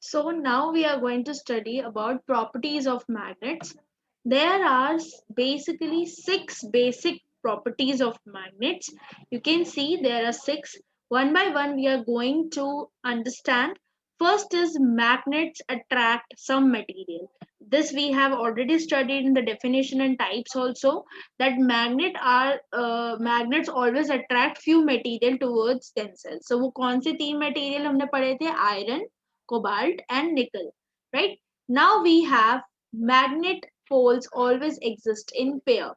So now we are going to study about properties of magnets. There are basically six basic properties of magnets. You can see there are six. One by one we are going to understand. First is magnets attract some material. This we have already studied in the definition and types also, that magnets always attract few material towards themselves. So वो कौन से तीन material हमने पढ़े थे? Iron, cobalt and nickel, right? Now we have magnet poles always exist in pair.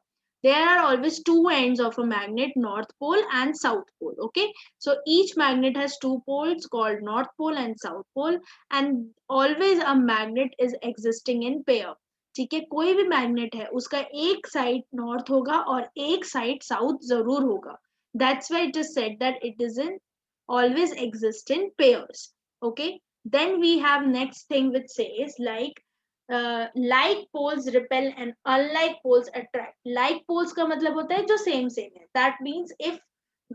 There are always two ends of a magnet, north pole and south pole. Okay, so each magnet has two poles called north pole and south pole, and always a magnet is existing in pair. ठीक है, कोई भी magnet है उसका एक side north होगा और एक साइड साउथ जरूर होगा. That's why it is said that it is in always exist in pairs. Okay, then we have next thing which says like poles repel and unlike poles attract. Like poles का मतलब होता है जो same same है. That means if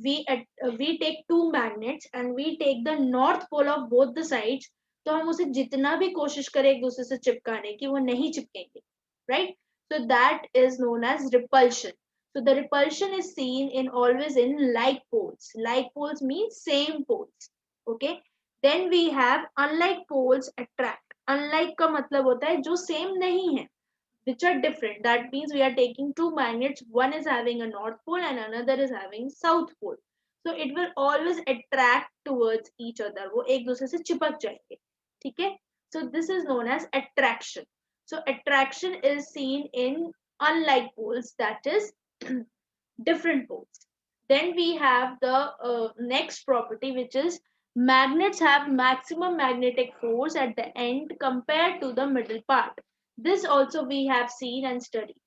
we take two magnets and we take the north pole of both the sides, तो हम उसे जितना भी कोशिश करें एक दूसरे से चिपकाने की वो नहीं चिपकेंगे, right? So that is known as repulsion. So the repulsion is seen in always in like poles. Like poles means same poles. Okay, then we have unlike poles attract. Unlike का मतलब होता है जो same नहीं है, which are different. That means we are taking two magnets, one is having a north pole and another is having south pole. So it will always attract towards each other. वो एक दूसरे से चिपक जाएंगे. ठीक है? So this is known as attraction. So attraction is seen in unlike poles, that is different poles. Then we have the next property, which is magnets have maximum magnetic force at the end compared to the middle part. This also we have seen and studied.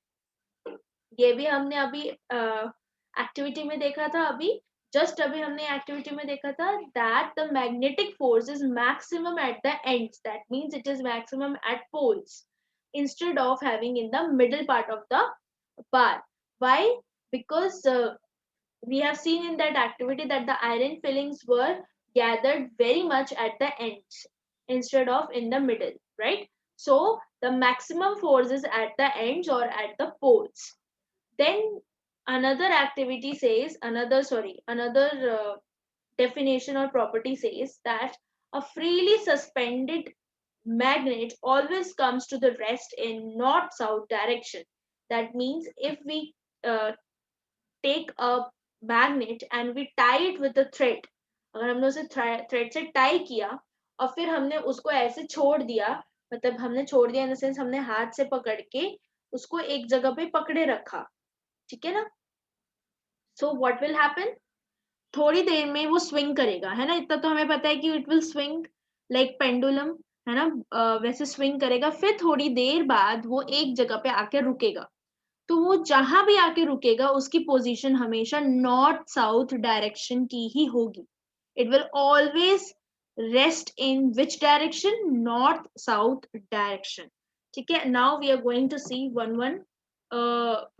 ये भी हमने अभी activity में देखा था. अभी हमने activity में देखा था that the magnetic force is maximum at the ends. That means it is maximum at poles instead of having in the middle part of the bar. Why? Because we have seen in that activity that the iron fillings were gathered very much at the ends instead of in the middle, right? So the maximum force is at the ends or at the poles. Then another activity says another definition or property says that a freely suspended magnet always comes to the rest in north south direction. That means if we uh, take a magnet and we tie it with a thread, अगर हमने उसे thread से tie किया और फिर हमने उसको ऐसे छोड़ दिया, मतलब हमने छोड़ दिया इन द सेंस हमने हाथ से पकड़ के उसको एक जगह पे पकड़े रखा, ठीक है ना? सो व्हाट विल हैपन, थोड़ी देर में वो स्विंग करेगा, है ना? इतना तो हमें पता है कि it will swing like pendulum, है ना? वैसे स्विंग करेगा, फिर थोड़ी देर बाद वो एक जगह पे आके रुकेगा. तो वो जहां भी आके रुकेगा उसकी पोजीशन हमेशा नॉर्थ साउथ डायरेक्शन की ही होगी. It will always rest in which direction? North south direction. ठीक है, now we are going to see one one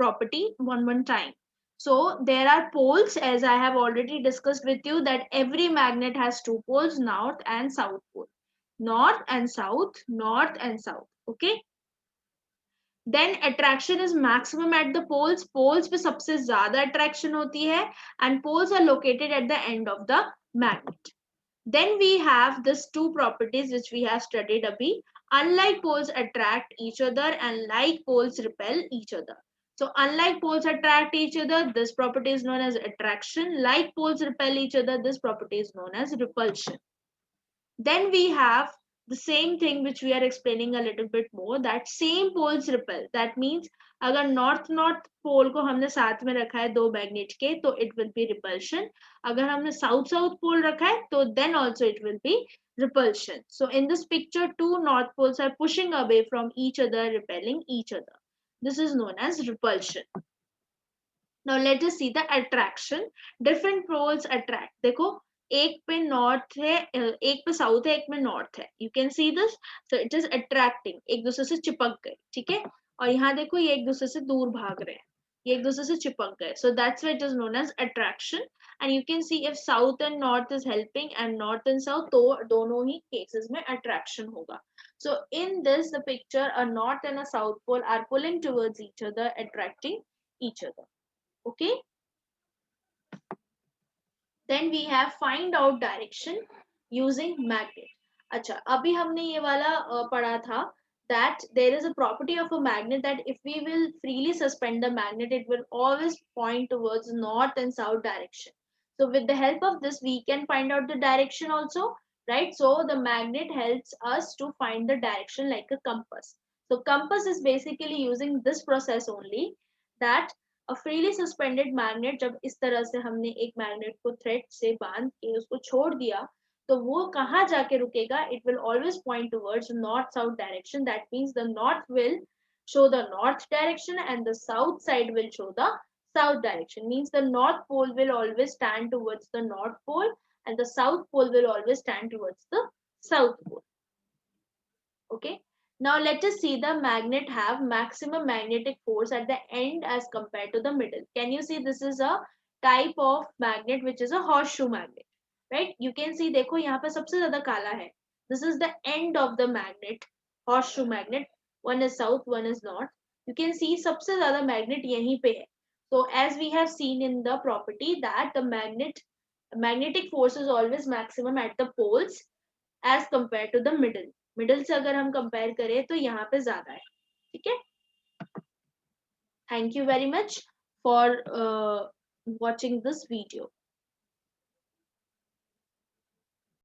property one time. So there are poles, as I have already discussed with you, that every magnet has two poles, north and south pole. North and south, north and south. Okay, then attraction is maximum at the poles. Poles पे सबसे ज्यादा attraction होती है and poles are located at the end of the magnet. Then we have these two properties which we have studied abhi. Unlike poles attract each other and like poles repel each other. So unlike poles attract each other, this property is known as attraction. Like poles repel each other, this property is known as repulsion. Then we have the same thing which we are explaining a little bit more, that same poles repel. That means अगर north pole को हमने साथ में रखा है दो magnet के, तो it will be repulsion. अगर हमने south pole रखा है तो then also it will be repulsion. So in this picture, two north poles are pushing away from each other, repelling each other. This is known as repulsion. Now let us see the attraction. Different poles attract. देखो एक पे north है, एक पे south है, एक में north है. You can see this. So it is attracting, एक दूसरे से चिपक गए, ठीक है? और यहाँ देखो ये एक दूसरे से दूर भाग रहे हैं. ये एक दूसरे से चिपक गए. So that's why it is known as attraction. And you can see if south and north is helping and north and south, तो दोनों ही cases में attraction होगा. So in this the picture, a north and a south pole are pulling towards each other, attracting each other. Okay. Then we have find out direction using magnet. अच्छा, अभी हमने ये वाला पढ़ा था that there is a property of a magnet that if we will freely suspend the magnet, it will always point towards north and south direction. So with the help of this, we can find out the direction also, right? So the magnet helps us to find the direction like a compass. So compass is basically using this process only, that freely suspended magnet, जब इस तरह से हमने एक magnet को thread से बांध के उसको छोड़ दिया, तो वो कहाँ जाके रुकेगा? It will always point towards north south direction. That means the north will show the north direction and the south side will show the south direction. Means the north pole will always stand towards the north pole and the south pole will always stand towards the south pole. Okay. Now let us see the magnet have maximum magnetic force at the end as compared to the middle. Can you see this is a type of magnet which is a horseshoe magnet, right? You can see, देखो यहाँ पे सबसे ज़्यादा काला है. This is the end of the magnet, horseshoe magnet. One is south, one is north. You can see सबसे ज़्यादा magnet यहीं पे है. So as we have seen in the property that the magnetic force is always maximum at the poles as compared to the middle से अगर हम compare करें तो यहाँ पे ज्यादा है. ठीक है. Thank you very much for watching this video.